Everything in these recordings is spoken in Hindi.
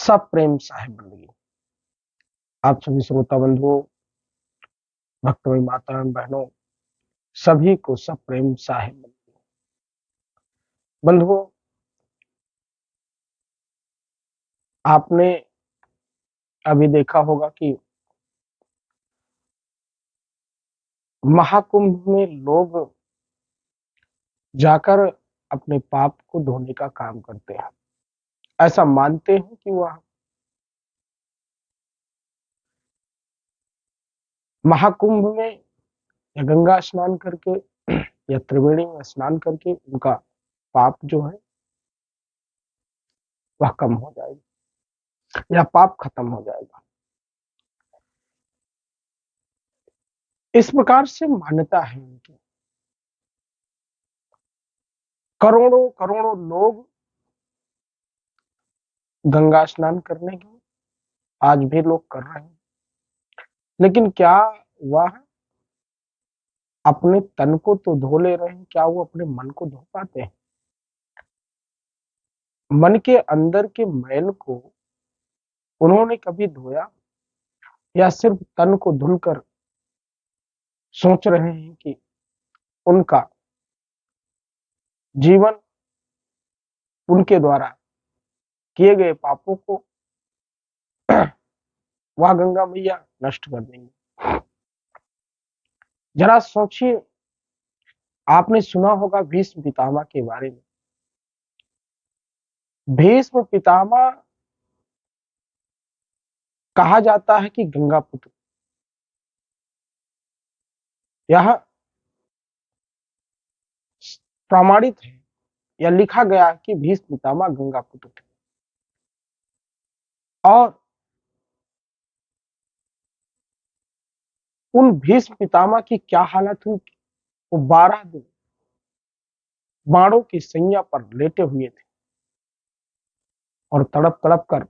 सब प्रेम साहिब बंदगी। आप सभी श्रोता बंधुओं, भक्तमयी माता बहनों, सभी को सब प्रेम साहिब बंदगी। बंधुओं, आपने अभी देखा होगा कि महाकुंभ में लोग जाकर अपने पाप को धोने का काम करते हैं। ऐसा मानते हैं कि वह महाकुंभ में या गंगा स्नान करके या त्रिवेणी में स्नान करके उनका पाप जो है वह कम हो जाएगा या पाप खत्म हो जाएगा। इस प्रकार से मान्यता है उनकी। करोड़ों करोड़ों लोग गंगा स्नान करने के आज भी लोग कर रहे हैं, लेकिन क्या वह अपने तन को तो धो ले रहे हैं, क्या वो अपने मन को धो पाते हैं? मन के अंदर के मैल को उन्होंने कभी धोया या सिर्फ तन को धुलकर सोच रहे हैं कि उनका जीवन उनके द्वारा किए गए पापों को वह गंगा मैया नष्ट कर देंगे? जरा सोचिए, आपने सुना होगा भीष्म पितामह के बारे में। भीष्म पितामह कहा जाता है कि गंगा पुत्र। यह प्रमाणित है या लिखा गया कि भीष्म पितामह गंगा पुत्र थे। और उन भीष्म पितामह की क्या हालत हुई? वो 12 दिन बाणों की सैया पर लेटे हुए थे और तड़प तड़प कर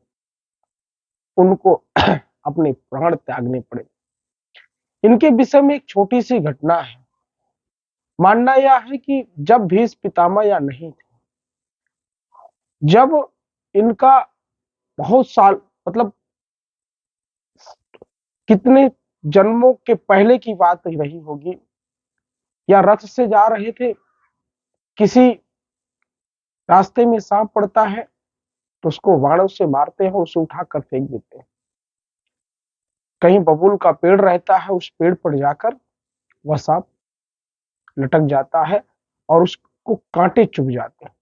उनको अपने प्राण त्यागने पड़े। इनके विषय में एक छोटी सी घटना है। मानना यह है कि जब भीष्म पितामह या नहीं थे, जब इनका बहुत साल मतलब कितने जन्मों के पहले की बात रही होगी, या रथ से जा रहे थे, किसी रास्ते में सांप पड़ता है तो उसको बाणों से मारते हैं, उसे उठाकर फेंक देते हैं। कहीं बबूल का पेड़ रहता है, उस पेड़ पर जाकर वह सांप लटक जाता है और उसको कांटे चुभ जाते हैं।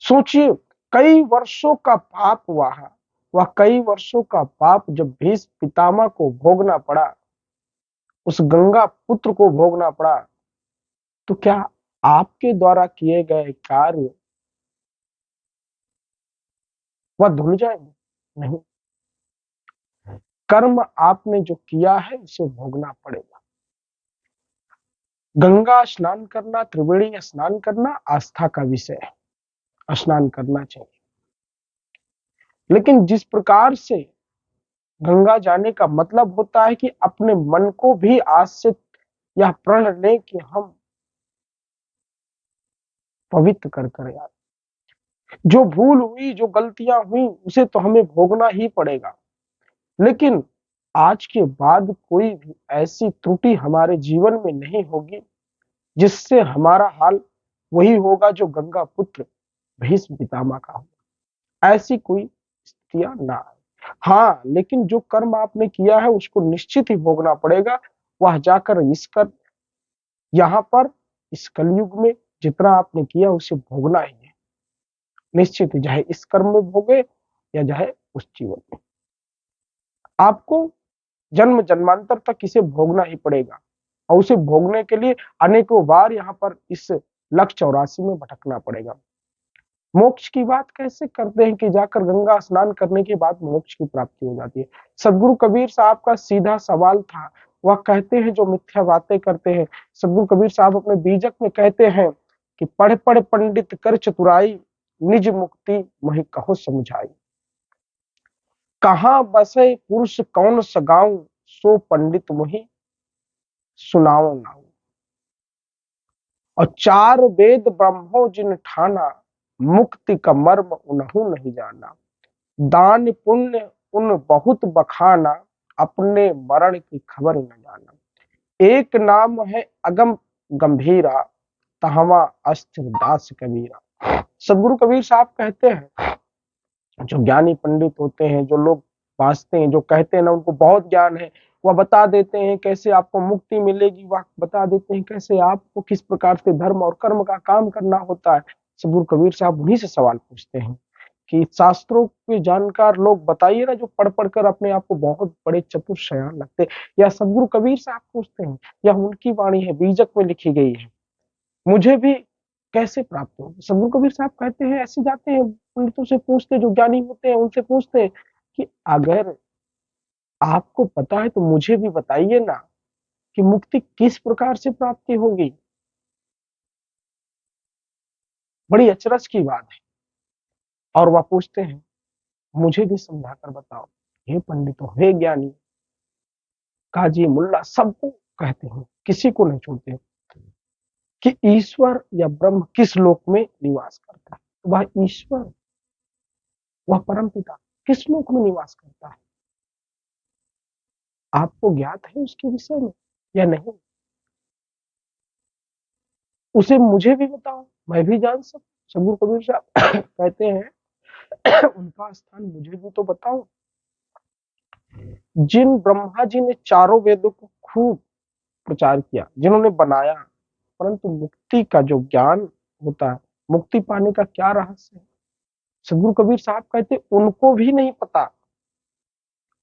सोचिए, कई वर्षों का पाप वह कई वर्षों का पाप जब भीष्म पितामह को भोगना पड़ा, उस गंगा पुत्र को भोगना पड़ा, तो क्या आपके द्वारा किए गए कार्य वह धुल जाएंगे? नहीं, कर्म आपने जो किया है उसे भोगना पड़ेगा। गंगा स्नान करना, त्रिवेणी स्नान करना आस्था का विषय है, स्नान करना चाहिए। लेकिन जिस प्रकार से गंगा जाने का मतलब होता है कि अपने मन को भी आज से यह प्रण लें कि हम पवित्र कर यार, जो भूल हुई, जो गलतियां हुई, उसे तो हमें भोगना ही पड़ेगा। लेकिन आज के बाद कोई भी ऐसी त्रुटि हमारे जीवन में नहीं होगी जिससे हमारा हाल वही होगा जो गंगा पुत्र भीष्म पितामह का होगा। ऐसी कोई स्थितियां ना आए। हाँ, लेकिन जो कर्म आपने किया है उसको निश्चित ही भोगना पड़ेगा। वह जाकर यहाँ पर इस कलयुग में जितना आपने किया उसे भोगना ही है, निश्चित ही, चाहे इस कर्म में भोगे या चाहे उस जीवन में। आपको जन्म जन्मांतर तक इसे भोगना ही पड़ेगा और उसे भोगने के लिए अनेकों बार यहाँ पर इस लक्ष्य 84 में भटकना पड़ेगा। मोक्ष की बात कैसे करते हैं कि जाकर गंगा स्नान करने के बाद मोक्ष की प्राप्ति हो जाती है? सदगुरु कबीर साहब का सीधा सवाल था। वह कहते हैं, जो मिथ्या बातें करते हैं, सदगुरु कबीर साहब अपने बीजक में कहते हैं कि पढ़ पढ़ पंडित कर चतुराई, निज मुक्ति महि कहो समझाई। कहाँ बसे पुरुष कौन सगाऊं, सो पंडित मुहि सुनाओ नाऊ। और 4 वेद ब्रह्मो जिन ठाना, मुक्ति का मर्म उन्हु नहीं जाना। दान पुण्य उन बहुत बखाना, अपने मरण की खबर न जाना। एक नाम है अगम गंभीरा, तहवा अस्थिर दास कबीरा। सदगुरु कबीर साहब कहते हैं, जो ज्ञानी पंडित होते हैं, जो लोग वाँचते हैं, जो कहते हैं ना उनको बहुत ज्ञान है, वह बता देते हैं कैसे आपको मुक्ति मिलेगी, वह बता देते हैं कैसे आपको किस प्रकार से धर्म और कर्म का काम करना होता है। सदगुरु कबीर साहब उन्हीं से सवाल पूछते हैं कि शास्त्रों के जानकार लोग बताइए ना, जो पढ़ पढ़ कर अपने आप को बहुत बड़े चतुर शयान लगते हैं, या सदगुरु कबीर साहब पूछते हैं, या उनकी वाणी है, बीजक में लिखी गई है, मुझे भी कैसे प्राप्त हो। सदगुरु कबीर साहब कहते हैं, ऐसे जाते हैं पंडितों से पूछते, जो ज्ञानी होते हैं उनसे पूछते हैं कि अगर आपको पता है तो मुझे भी बताइए ना कि मुक्ति किस प्रकार से प्राप्ति होगी। बड़ी अचरज की बात है। और वह पूछते हैं, मुझे भी समझाकर बताओ। हे पंडितों, हे ज्ञानी, काजी मुल्ला सबको कहते हैं, किसी को नहीं छोड़ते कि ईश्वर या ब्रह्म किस लोक में निवास करता है। वह ईश्वर, वह परम पिता किस लोक में निवास करता है, आपको ज्ञात है उसके विषय में या नहीं? उसे मुझे भी बताओ, मैं भी जान सकूं। सदगुरु कबीर साहब कहते हैं, उनका स्थान मुझे भी तो बताओ। जिन ब्रह्मा जी ने चारों वेदों को खूब प्रचार किया, जिन्होंने बनाया, परंतु मुक्ति का जो ज्ञान होता है, मुक्ति पाने का क्या रहस्य है, सदगुरु कबीर साहब कहते उनको भी नहीं पता,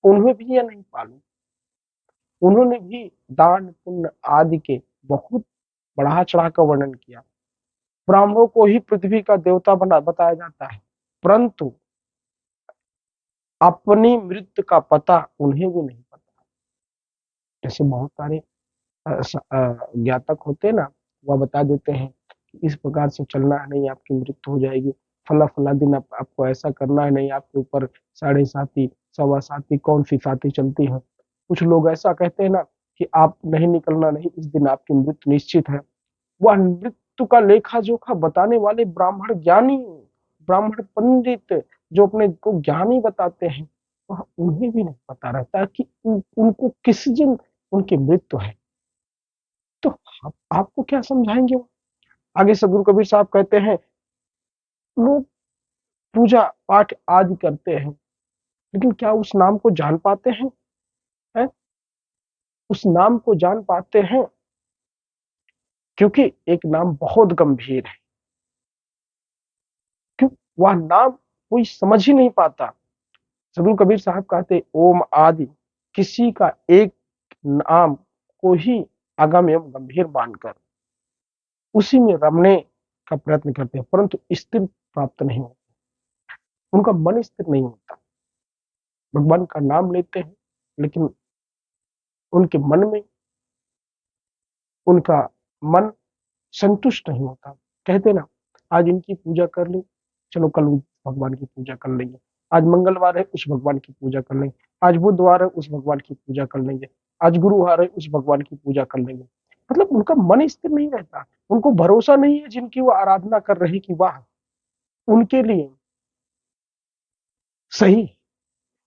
उन्हें भी यह नहीं मालूम। उन्होंने भी दान पुण्य आदि के बहुत बढ़ा चढ़ा कर वर्णन किया। ब्राह्मणों को ही पृथ्वी का देवता बना बताया जाता है, परंतु अपनी मृत्यु का पता उन्हें भी नहीं पता। जैसे बहुत सारे ज्ञातक होते हैं ना, वह बता देते हैं कि इस प्रकार से चलना है, नहीं आपकी मृत्यु हो जाएगी, फला फला दिन आपको ऐसा करना है, नहीं आपके ऊपर साढ़े साथी सवा साथी कौन सी साथी चलती है। कुछ लोग ऐसा कहते हैं ना कि आप नहीं निकलना, नहीं इस दिन आपकी मृत्यु निश्चित है। वह मृत्यु का लेखा जोखा बताने वाले ब्राह्मण ज्ञानी, ब्राह्मण पंडित जो अपने को ज्ञानी बताते हैं, वह उन्हें भी नहीं पता रहता कि उनको किस दिन उनकी मृत्यु है। तो आपको क्या समझाएंगे वो? आगे सदगुरु कबीर साहब कहते हैं, लोग पूजा पाठ आदि करते हैं, लेकिन क्या उस नाम को जान पाते हैं? है? उस नाम को जान पाते हैं? क्योंकि एक नाम बहुत गंभीर है। क्यों? वह नाम कोई समझ ही नहीं पाता। सदगुरु कबीर साहब कहते, ओम आदि किसी का एक नाम को ही अगम एवं गंभीर मानकर उसी में रमने का प्रयत्न करते हैं, परंतु स्थिर प्राप्त नहीं होता, उनका मन स्थिर नहीं होता। भगवान का नाम लेते हैं, लेकिन उनके मन में, उनका मन संतुष्ट नहीं होता। कहते ना, आज इनकी पूजा कर ली, चलो कल उस भगवान की पूजा कर लेंगे। आज मंगलवार है, उस भगवान की पूजा कर लेंगे। आज बुधवार है, उस भगवान की पूजा कर लेंगे। आज गुरुवार है, उस भगवान की पूजा कर लेंगे। मतलब उनका मन स्थिर नहीं रहता, उनको भरोसा नहीं है जिनकी वो आराधना कर रहे कि वाह उनके लिए सही।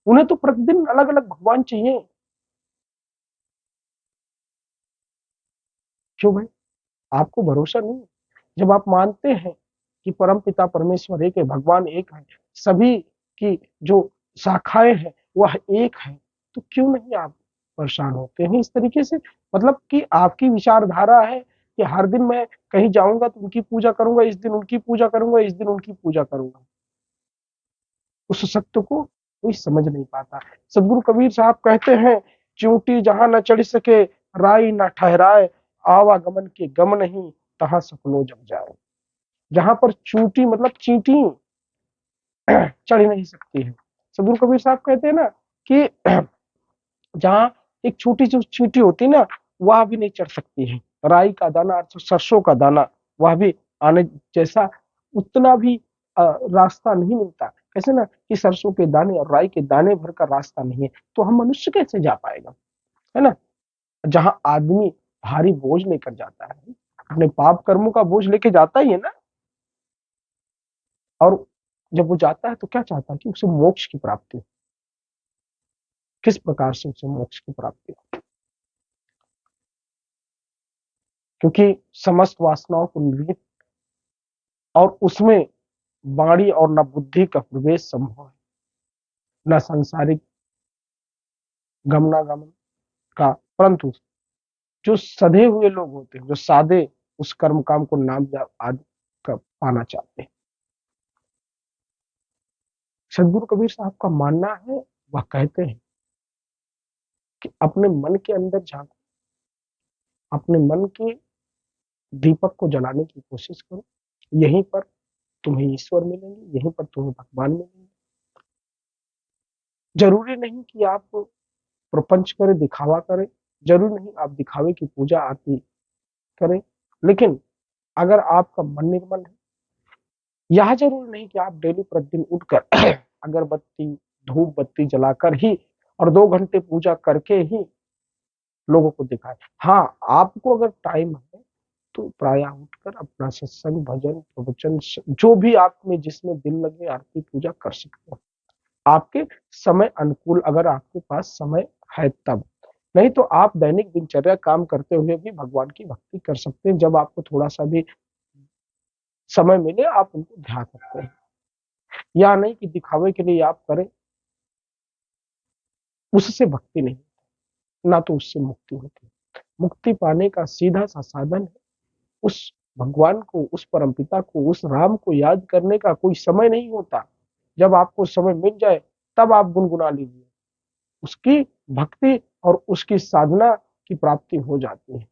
उन्हें तो प्रतिदिन अलग अलग भगवान चाहिए। क्यों भाई? आपको भरोसा नहीं है? जब आप मानते हैं कि परम पिता परमेश्वर एक है, भगवान एक है, सभी की जो शाखाएं हैं वह एक है, तो क्यों नहीं आप परेशान होते हैं इस तरीके से? मतलब कि आपकी विचारधारा है कि हर दिन मैं कहीं जाऊंगा तो उनकी पूजा करूंगा, इस दिन उनकी पूजा करूंगा, इस दिन उनकी पूजा करूंगा। उस सत्य को कोई समझ नहीं पाता। सदगुरु कबीर साहब कहते हैं, चूंटी जहां न चढ़ सके, राई न ठहराए, आवागमन के गम नहीं, तहां सपनो जग जाए। जहां पर चूंटी मतलब चींटी चढ़ नहीं सकती है, सदगुरु कबीर साहब कहते हैं ना कि जहां एक छोटी सी चींटी होती ना, वह भी नहीं चढ़ सकती है। राई का दाना, सरसों का दाना, वह भी आने जैसा उतना भी रास्ता नहीं मिलता। कैसे ना कि सरसों के दाने और राई के दाने भर का रास्ता नहीं है, तो हम मनुष्य कैसे जा पाएगा? है ना? जहां आदमी भारी बोझ लेकर जाता है, अपने पाप कर्मों का बोझ लेके जाता ही है ना, और जब वो जाता है तो क्या चाहता है कि उसे मोक्ष की प्राप्ति हो। किस प्रकार से उसे मोक्ष की प्राप्ति हो? क्योंकि समस्त वासनाओं को निर्मित और उसमें वाणी और न बुद्धि का प्रवेश संभव है, न सांसारिक गमनागमन का। परंतु जो सधे हुए लोग होते हैं, जो सादे उस कर्म काम को नाम जाप आदि का पाना चाहते हैं, सदगुरु कबीर साहब का मानना है, वह कहते हैं कि अपने मन के अंदर झांको, अपने मन के दीपक को जलाने की कोशिश करो। यहीं पर तुम्हें ईश्वर मिलेंगे, यहीं पर तुम्हें भगवान मिलेंगे। जरूरी नहीं कि आप प्रपंच करें, दिखावा करें, जरूरी नहीं आप दिखावे की पूजा आरती करें, लेकिन अगर आपका मन निर्मल है, यह जरूरी नहीं कि आप डेली प्रतिदिन उठकर अगरबत्ती धूप बत्ती जलाकर ही और 2 घंटे पूजा करके ही लोगों को दिखाए। हाँ, आपको अगर टाइम है तो प्रायः उठकर अपना सत्संग भजन प्रवचन जो भी आप में जिसमें दिल लगे आरती पूजा कर सकते हो, आपके समय अनुकूल, अगर आपके पास समय है तब। नहीं तो आप दैनिक दिनचर्या काम करते हुए भी भगवान की भक्ति कर सकते हैं। जब आपको थोड़ा सा भी समय मिले आप उनको ध्यान सकते हैं। या नहीं कि दिखावे के लिए आप करें, उससे भक्ति नहीं, ना तो उससे मुक्ति होती। मुक्ति पाने का सीधा सा साधन है उस भगवान को, उस परमपिता को, उस राम को याद करने का कोई समय नहीं होता। जब आपको समय मिल जाए तब आप गुनगुना लीजिए, उसकी भक्ति और उसकी साधना की प्राप्ति हो जाती है।